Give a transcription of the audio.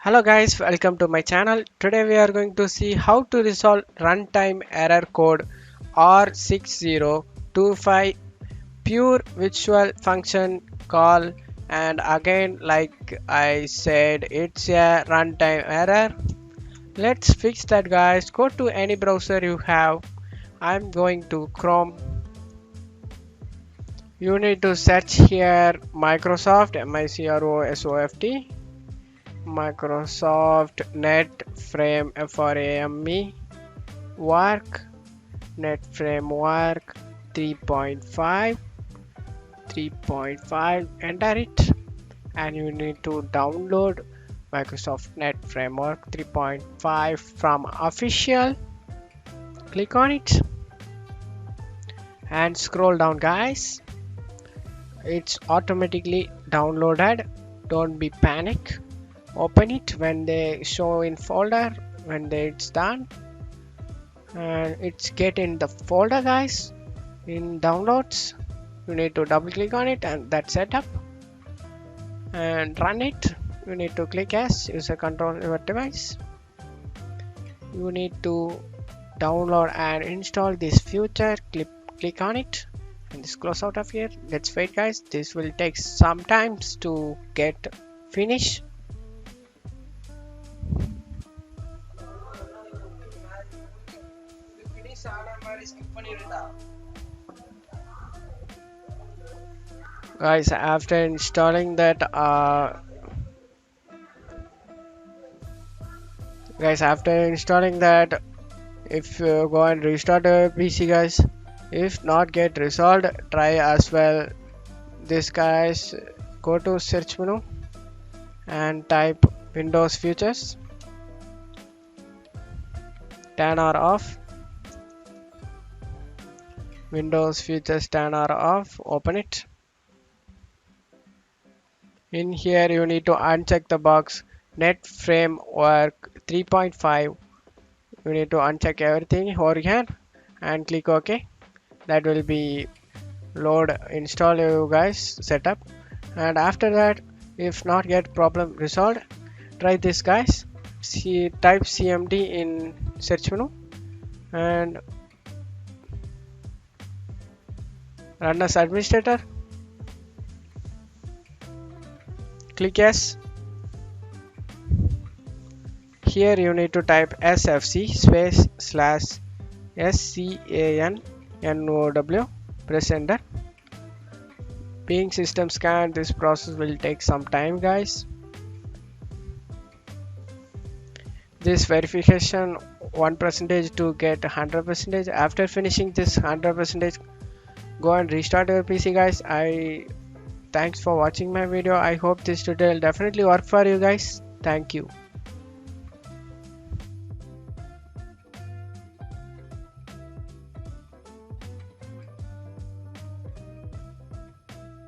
Hello guys, welcome to my channel. Today we are going to see how to resolve runtime error code R6025 pure virtual function call, and again like I said it's a runtime error. Let's fix that guys. Go to any browser you have. I'm going to Chrome. You need to search here Microsoft MICROSOFT Microsoft Net Frame FRAME work Net Framework 3.5 enter it, and you need to download Microsoft Net Framework 3.5 from official. Click on it and scroll down guys. It's automatically downloaded, don't be panic. Open it when they show in folder. When it's done and it's get in the folder guys, in downloads, you need to double click on it and that's setup and run it. You need to click as user control your device. You need to download and install this feature. Click on it and just close out of here. Let's wait guys, this will take some time to get finished. Guys, after installing that if you go and restart the PC guys, if not get resolved, try as well this guys. Go to search menu and type Windows features, turn or off. Windows features turn or off, open it. In here you need to uncheck the box Net Framework 3.5. You need to uncheck everything over here and click OK. That will be load install you guys setup, and after that if not get problem resolved, try this guys. Type cmd in search menu and run as administrator. Click yes. Here you need to type sfc space slash scannow. Press enter. Being system scan, this process will take some time guys. This verification 1% to get 100%. After finishing this 100%, go and restart your PC guys. Thanks for watching my video. I hope this tutorial definitely work for you guys. Thank you.